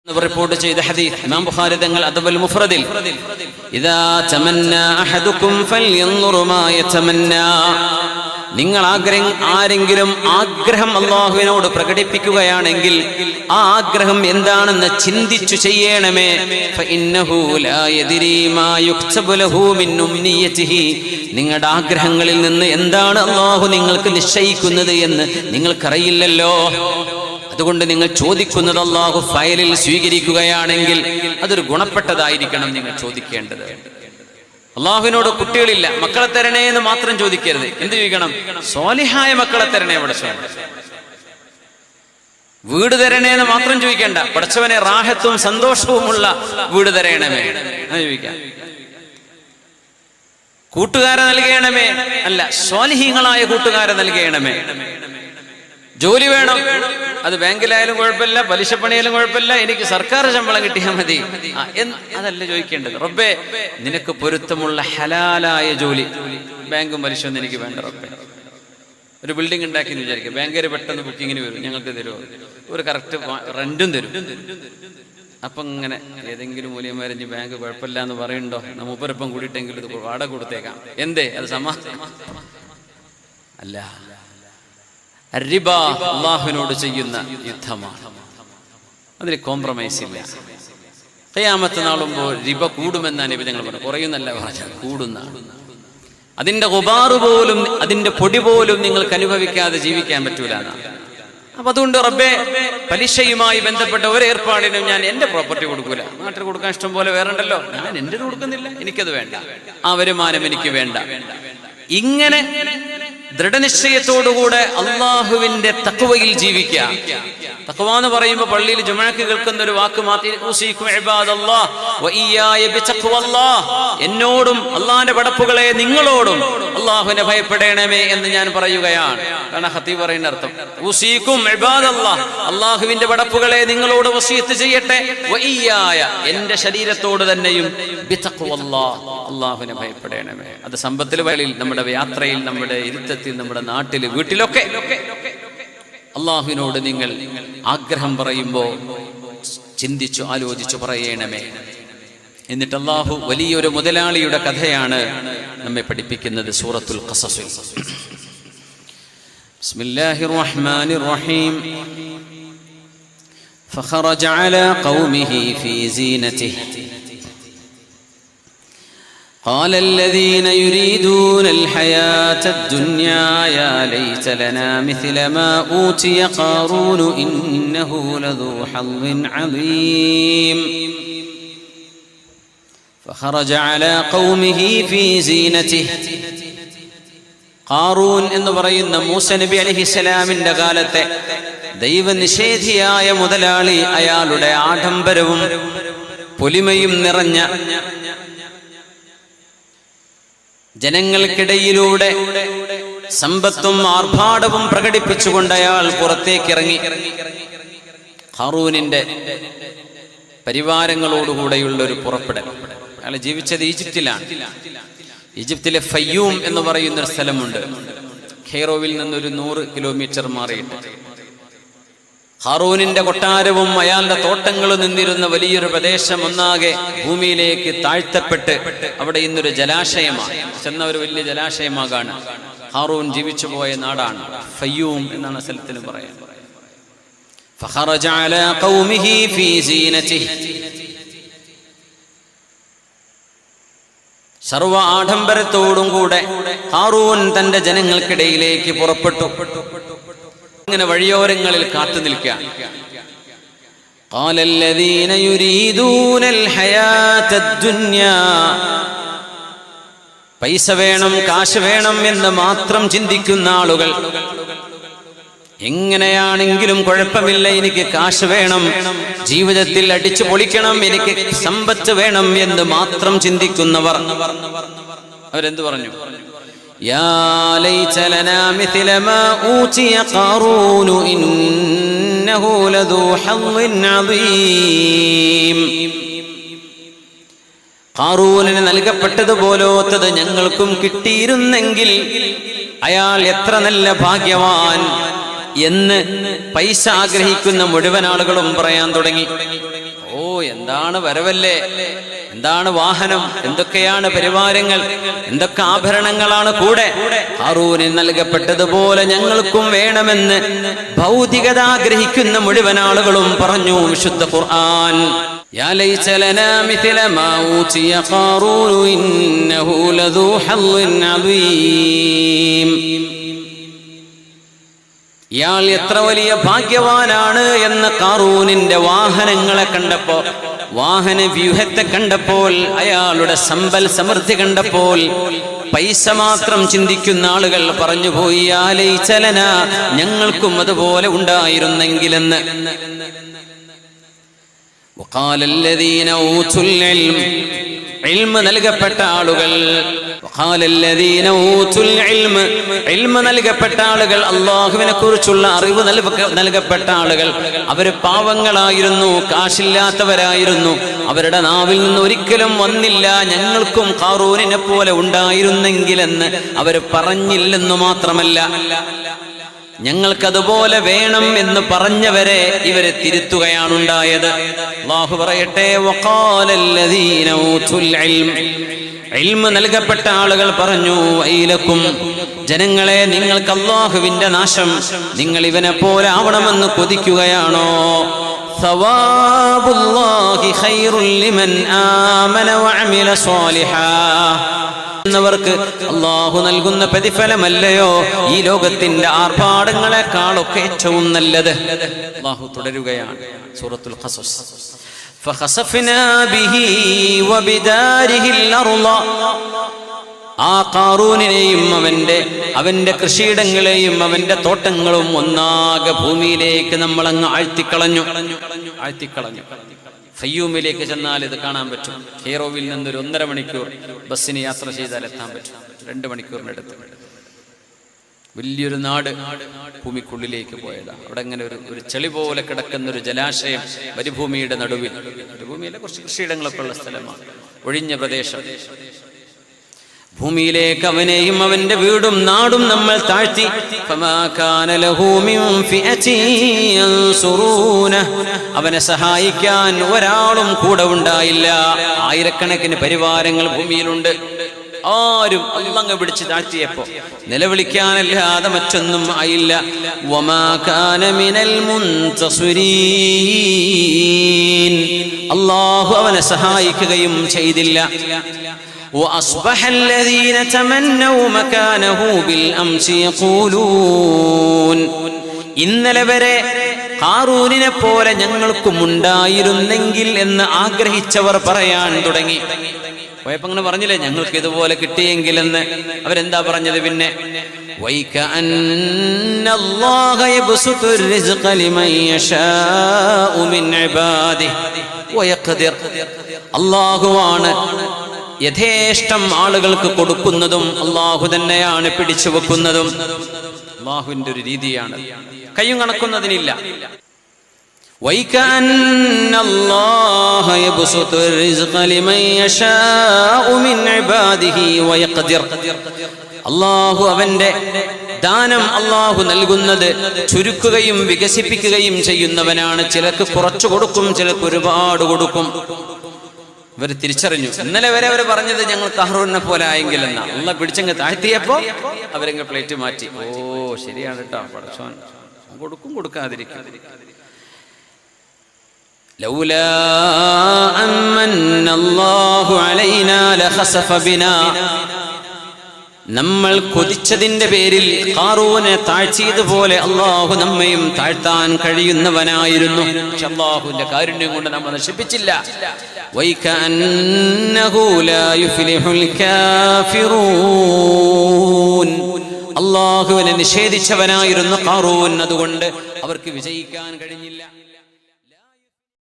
Report ചെയ്ത ഹദീസ് ഇമാം ബുഖാരി തങ്ങൾ അദബുൽ മുഫ്രദിൽ ഇദാ തമന്നാ അഹദുകും ഫൽയൻദുർ മാ യതമന്നാ, നിങ്ങൾ ആരെങ്കിലും ആഗ്രഹം അല്ലാഹുവിനോട് പ്രകടിപ്പിക്കുകയാണെങ്കിൽ ആ ആഗ്രഹം എന്താണെന്ന് ചിന്തിച്ചു ചെയ്യണമേ. ഫഇന്നഹു ലാ യദ്രി മാ യുക്തബു ലഹു മിൻ ഉംനിയതിഹി, നിങ്ങളുടെ ആഗ്രഹങ്ങളിൽ നിന്ന് എന്താണ് അല്ലാഹു നിങ്ങൾക്ക് നിശ്ചയിക്കുന്നത് എന്ന് നിങ്ങൾക്കറിയില്ലല്ലോ. അതുകൊണ്ട് നിങ്ങൾ ചോദിക്കുന്നത് അല്ലാഹു ഫയലിൽ സ്വീകരിക്കുകയാണെങ്കിൽ അതൊരു ഗുണപ്പെട്ടതായിരിക്കണം നിങ്ങൾ ചോദിക്കേണ്ടത്. അല്ലാഹുവിനോട് കുട്ടികളില്ല, മക്കളെ തരണേ എന്ന് മാത്രം ചോദിക്കരുത്. എന്ത് ചോദിക്കണം? സ്വാലിഹായ മക്കളെ തരണേ പടച്ചവൻ. വീട് തരണേ എന്ന് മാത്രം ചോദിക്കേണ്ട, പടച്ചവനെ റാഹത്തും സന്തോഷവുമുള്ള വീട് തരണമേ എന്ന് ചോദിക്കാം. കൂട്ടുകാരെ നൽകണമേ, അല്ല സ്വാലിഹീങ്ങളായ കൂട്ടുകാരെ നൽകണമേ. ജോലി വേണം, അത് ബാങ്കിലായാലും കുഴപ്പമില്ല, പലിശപ്പണിയാലും കുഴപ്പമില്ല, എനിക്ക് സർക്കാർ ശമ്പളം കിട്ടിയാൽ മതി, അതല്ല ചോദിക്കേണ്ടത്. റബ്ബേ നിനക്ക് പൊരുത്തമുള്ള ഹലാലായ ജോലി, ബാങ്കും പലിശ ഒന്നും എനിക്ക് വേണ്ട റബ്ബേ. ഒരു ബിൽഡിംഗ് ഉണ്ടാക്കി എന്ന് വിചാരിക്കുക, ബാങ്കുകാർ പെട്ടെന്ന് ബുക്കിങ്ങിന് വരും, ഞങ്ങൾക്ക് തരുമോ, ഒരു കറക്റ്റ് റെന്റും തരും. അപ്പം ഇങ്ങനെ ഏതെങ്കിലും മൂല്യന്മാരിഞ്ഞ് ബാങ്ക് കുഴപ്പമില്ല എന്ന് പറയുന്നുണ്ടോ, മൂപ്പരൊപ്പം കൂടിയിട്ടെങ്കിലും ഇത് വാടക കൊടുത്തേക്കാം. എന്തേ അത് അല്ല, റിബ അല്ലാഹുവിനോട് ചെയ്യുന്ന യുദ്ധമാണ്, അതിൽ കോംപ്രമൈസ് ഇല്ല. ഖിയാമത്ത് നാളുമ്പോൾ റിബ കൂടുമെന്നാണ് നബി തങ്ങൾ പറഞ്ഞത്, കുറയുന്നല്ല പറഞ്ഞത്, കൂടുന്ന. അതിന്റെ ഗുബാറ് പോലും, അതിന്റെ പൊടി പോലും നിങ്ങൾക്ക് അനുഭവിക്കാതെ ജീവിക്കാൻ പറ്റൂല. അപ്പൊ അതുകൊണ്ട് റബ്ബേ പലിശയുമായി ബന്ധപ്പെട്ട ഒരു ഏർപ്പാടിനും ഞാൻ എന്റെ പ്രോപ്പർട്ടി കൊടുക്കൂല. നാട്ടിൽ കൊടുക്കാൻ ഇഷ്ടം പോലെ വേറെ ഉണ്ടല്ലോ, ഞാൻ എന്റെ കൊടുക്കുന്നില്ല, എനിക്കത് വേണ്ട, ആ വരുമാനം എനിക്ക് വേണ്ട. ഇങ്ങനെ ദൃഢനിശ്ചയത്തോടുകൂടെ അള്ളാഹുവിന്റെ തഖ്വയിൽ ജീവിക്കുക. തഖ്വ എന്ന് പറയുമ്പോൾ പള്ളിയിൽ ജുമുഅക്ക് കേൾക്കുന്ന ഒരു വാക്ക് മാത്രം, എന്നോടും അള്ളാഹിന്റെ പടപ്പുകളെ നിങ്ങളോടും അള്ളാഹുവിനെ ഭയപ്പെടണമേ എന്ന് ഞാൻ പറയുകയാണ്. അതാണ് ഖതീബ് പറയുന്ന അർത്ഥം. ഉസീകും ഇബാദല്ലാഹ്, അള്ളാഹുവിന്റെ പടപ്പുകളെ നിങ്ങളോട് വസിയത്ത് ചെയ്യട്ടെ, വഇയ്യായ എന്റെ ശരീരത്തോട് തന്നെയും ബിതഖ്വല്ലാഹ്, അള്ളാഹുവിനെ ഭയപ്പെടണമേ. അത് സമ്പത്തിൽ വഴിയിൽ, നമ്മുടെ യാത്രയിൽ, നമ്മുടെ ഇരുത്തത്തിൽ, നമ്മുടെ നാട്ടിൽ, വീട്ടിലൊക്കെ അള്ളാഹുവിനോട് നിങ്ങൾ ആഗ്രഹം പറയുമ്പോൾ ചിന്തിച്ചു ആലോചിച്ചു പറയണമേ. എന്നിട്ട് അള്ളാഹു വലിയൊരു മുതലാളിയുടെ കഥയാണ് നമ്മെ പഠിപ്പിക്കുന്നത് സൂറത്തുൽ ഖസസിൽ. ബിസ്മില്ലാഹിർ റഹ്മാനിർ റഹീം. ഫഖറജ അലാ ഖൗമിഹി ഫീ സീനതിഹി قال الذين يريدون الحياة الدنيا يا ليت لنا مثل ما أوتي قارون إنه لذو حظ عظيم فخرج على قومه في زينته. ഖാറൂൻ എന്ന് പറയുന്ന മൂസ നബി അലൈഹിസ്സലാമിന്റെ കാലത്തെ ദൈവനിഷേധിയായ മുതലാളി, അയാളുടെ ആഡംബരവും പൊലിമയും നിറഞ്ഞ ജനങ്ങൾക്കിടയിലൂടെ സമ്പത്തും ആർഭാടവും പ്രകടിപ്പിച്ചുകൊണ്ട് അയാൾ പുറത്തേക്കിറങ്ങി. ഖാറൂനിന്റെ പരിവാരങ്ങളോടുകൂടെയുള്ള ഒരു പുറപ്പെടൽ. അയാൾ ജീവിച്ചത് ഈജിപ്തിലാണ്. ഈജിപ്തിലെ ഫയ്യൂം എന്ന് പറയുന്നൊരു സ്ഥലമുണ്ട്, ഖൈറോവിൽ നിന്നൊരു 100 കിലോമീറ്റർ മാറിയിട്ട്. ഖാറൂനിന്റെ കൊട്ടാരവും അയാളുടെ തോട്ടങ്ങളും നിന്നിരുന്ന വലിയൊരു പ്രദേശം ഒന്നാകെ ഭൂമിയിലേക്ക് താഴ്ത്തപ്പെട്ട് അവിടെ ഇന്നൊരു ജലാശയമാണ്, ചെന്ന ഒരു വലിയ ജലാശയമാകാണ്. ഖാറൂൻ ജീവിച്ചു പോയ നാടാണ് ഫയ്യൂം എന്നാണ് സ്ഥലത്തിന് പറയുന്നത്. ഫഖറജ അലാ ഖൗമിഹി ഫീ സീനതിഹി, സർവ ആഡംബരത്തോടും കൂടെ ഖാറൂൻ തന്റെ ജനങ്ങൾക്കിടയിലേക്ക് പുറപ്പെട്ടു. ഇങ്ങനെ വഴിയോരങ്ങളിൽ കാത്തു നിൽക്കുക. ഖാല الذين يريدون الحياة الدنيا, പൈസ വേണം, കാശ് വേണം എന്ന് മാത്രം ചിന്തിക്കുന്ന ആളുകൾ, എങ്ങനെയാണെങ്കിലും കുഴപ്പമില്ല, എനിക്ക് കാശ് വേണം, ജീവിതത്തിൽ അടിച്ചു പൊളിക്കണം, എനിക്ക് സമ്പത്ത് വേണം എന്ന് മാത്രം ചിന്തിക്കുന്നവർ അവരെന്ത് പറഞ്ഞു? يا ليت لنا مثل ما أوتي قارون إنه لذو حظ عظيم. ഖാറൂനിന് നൽകപ്പെട്ടതുപോലത്തത് ഞങ്ങൾക്കും കിട്ടിയിരുന്നെങ്കിൽ അയാൾ എത്ര നല്ല ഭാഗ്യവാൻ, എന്ന് പൈസ ആഗ്രഹിക്കുന്ന മുഴുവൻ ആളുകളും പറയാൻ തുടങ്ങി. ഓ, എന്താണ് വരവല്ലേ, എന്താണ് വാഹനം, എന്തൊക്കെയാണ് പരിവാരങ്ങൾ, എന്തൊക്കെ ആഭരണങ്ങളാണ് കൂടെ. ഖാറൂന് നൽകപ്പെട്ടതുപോലെ ഞങ്ങൾക്കും വേണമെന്ന് ഭൗതികത ആഗ്രഹിക്കുന്ന മുഴുവൻ ആളുകളും പറഞ്ഞു. വിശുദ്ധ ഖുർആൻ യാ ലൈസ ലനാ മിഥല മാ ഊതിയ ഖാറൂൻ ഇന്നഹു ലദൂ ഹള്ളിൻ അദീം. ഇയാൾ എത്ര വലിയ ഭാഗ്യവാനാണ് എന്ന് ഖാറൂനിന്റെ വാഹനങ്ങളെ കണ്ടപ്പോൾ, വാഹന വ്യൂഹത്തെ കണ്ടപ്പോൾ, അയാളുടെ സമ്പൽ സമൃദ്ധി കണ്ടപ്പോൾ പൈസ മാത്രം ചിന്തിക്കുന്ന ആളുകൾ പറഞ്ഞുപോയി, യാ ലൈസ ലനാ, ഞങ്ങൾക്കും അതുപോലെ ഉണ്ടായിരുന്നെങ്കിലെന്ന്. വഖാല അല്ലദീന ഊതുൽ ഇൽം, ഇൽമ നൽകപ്പെട്ട ആളുകൾ, ഇൽമ നൽകപ്പെട്ട ആളുകൾ, അല്ലാഹുവിനെ കുറിച്ചുള്ള അറിവ് നൽകപ്പെട്ട ആളുകൾ, അവര് പാവങ്ങളായിരുന്നു, കാശില്ലാത്തവരായിരുന്നു. അവരുടെ നാവിൽ നിന്ന് ഒരിക്കലും വന്നില്ല ഞങ്ങൾക്കും ഖാറൂനിനെ പോലെ ഉണ്ടായിരുന്നെങ്കിലെന്ന്. അവര് പറഞ്ഞില്ലെന്നു മാത്രമല്ല, ഞങ്ങൾക്കതുപോലെ വേണം എന്ന് പറഞ്ഞവരെ ഇവരെ തിരുത്തുകയാണുണ്ടായത്. അല്ലാഹു പറയട്ടെ, വഖാലല്ലദീന ഊതുൽ ഇൽം, ഇൽമ നൽകപ്പെട്ട ആളുകൾ പറഞ്ഞു, വൈലക്കും, ജനങ്ങളെ, നിങ്ങൾക്ക് അല്ലാഹുവിന്റെ നാശം, നിങ്ങൾ ഇവനെ പോലെ ആവണമെന്ന് കൊതിക്കുകയാണോ? സവാബുല്ലാഹി ഖൈറുൽ ലിമൻ ആമന വഅമില സ്വാലിഹാ, എന്നവർക്ക് അല്ലാഹു നൽകുന്ന പ്രതിഫലമല്ലയോ ഈ ലോകത്തിന്റെ ആർഭാടങ്ങളെക്കാളൊക്കെ ഏറ്റവും നല്ലത്. അല്ലാഹു തുടരുകയാണ് സൂറത്തുൽ ഖസസ്. ഫഖസഫ്നാ ബിഹി വബിദാരിഹിൽ അർള, ആ ഖാറൂനിനെയും അവന്റെ കൃഷിയിടങ്ങളെയും അവന്റെ തോട്ടങ്ങളും ഒന്നാകെ ഭൂമിയിലേക്ക് നമ്മൾ അങ്ങ് ആഴ്ത്തിക്കളഞ്ഞു. ഫയ്യൂമിലേക്ക് ചെന്നാൽ ഇത് കാണാൻ പറ്റും. കെയ്റോവിൽ നിന്നൊരു 1.5 മണിക്കൂർ ബസ്സിന് യാത്ര ചെയ്താൽ എത്താൻ പറ്റും. 2 മണിക്കൂറിനടുത്ത് വലിയൊരു നാട് ഭൂമിക്കുള്ളിലേക്ക് പോയതാണ്. അവിടെ ഇങ്ങനെ ഒരു ചെളി പോലെ കിടക്കുന്ന ഒരു ജലാശയം മരുഭൂമിയുടെ നടുവിൽ, മരുഭൂമിയിലെ കുറച്ച് കൃഷിയിടങ്ങളൊക്കെ ഉള്ള സ്ഥലമാണ്, ഒഴിഞ്ഞ പ്രദേശം. ഭൂമിയിലേക്ക് അവനെയും അവന്റെ വീടും നാടും നമ്മൾ താഴ്ത്തി. അവനെ സഹായിക്കാൻ ഒരാളും കൂടെ ഉണ്ടായില്ല. ആയിരക്കണക്കിന് പരിവാരങ്ങൾ ഭൂമിയിലുണ്ട്. ആരും അള്ളങ്ങ് പിടിച്ച് താഴ്ത്തിയപ്പോ നിലവിളിക്കാനല്ലാതെ മറ്റൊന്നും ആയില്ല. അല്ലാഹു അവനെ സഹായിക്കുകയും ചെയ്തില്ല. وأصبح الذين تمنوا مكانه بالأمس يقولون, ഇന്നലെ വരെ ഖാറൂനിനെ പോലെ ഞങ്ങൾക്കും ഉണ്ടായിരുന്നെങ്കിൽ എന്ന് ആഗ്രഹിച്ചവർ പറയാൻ തുടങ്ങി. പോയപ്പോ അങ്ങനെ പറഞ്ഞില്ലേ, ഞങ്ങൾക്ക് ഇതുപോലെ കിട്ടിയെങ്കിൽ എന്ന്. അവരെന്താ പറഞ്ഞത് പിന്നെ? വൈകഅന്നല്ലാഹ യബ്സുത്തുർ റിസ്ഖ ലിമൻ യശാഉ മിൻ ഇബാദിഹി വയഖ്ദിർ, അല്ലാഹുവാണ് യഥേഷ്ടം ആളുകൾക്ക് കൊടുക്കുന്നതും അല്ലാഹു തന്നെയാണ് പിടിച്ചു വെക്കുന്നതും. അല്ലാഹുവിന്റെ ഒരു രീതിയാണ്, കയ്യും കണക്കുന്നതിനില്ല. വൈകഅന്നല്ലാഹ യബ്സുത്തുർ റിസ്ഖ ലിമൻ യശാഉ മിൻ ഇബാദിഹി വയഖ്ദിർ, അല്ലാഹു അവന്റെ ദാനം അല്ലാഹു നൽകുന്നത് ചുരുക്കുകയും വികസിപ്പിക്കുകയും ചെയ്യുന്നവനാണ്. ചിലർക്ക് കുറച്ചു കൊടുക്കും, ചിലർക്ക് ഒരുപാട് കൊടുക്കും. ഇവർ തിരിച്ചറിഞ്ഞു. ഇന്നലെ വരെ അവർ പറഞ്ഞത് ഞങ്ങൾ ഖാറൂനിനെ പോലെ ആയെങ്കിൽ എന്നാ. അല്ലാഹു പിടിച്ചങ്ങ് താഴ്ത്തിയപ്പോ അവരങ്ങ് പ്ലേറ്റ് മാറ്റി. ഓ, ശരിയാണ് കേട്ടോ, പടച്ചോൻ കൊടുക്കും, കൊടുക്കാതിരിക്കും. ലൗലാ അമ്മന്നല്ലാഹു അലൈനാ ലഖസഫ ബിനാ, നമ്മൾ കൊതിച്ചതിന്റെ പേരിൽ ഖാറൂനെ താഴ്ത്തിയതുപോലെ അല്ലാഹു നമ്മയും താഴ്ത്താൻ കഴിയുന്നവനായിരുന്നു. പക്ഷെ അല്ലാഹുവിന്റെ കാരുണ്യം കൊണ്ട് നമ്മൾ നശിപ്പിച്ചില്ല. വൈകഅന്നഹു ലാ യുഫ്ലിഹുൽ കാഫിറൂൻ, അല്ലാഹുവിനെ നിഷേധിച്ചവനായിരുന്നു ഖാറൂൻ. അതുകൊണ്ട് അവർക്ക് വിജയിക്കാൻ കഴിഞ്ഞില്ല.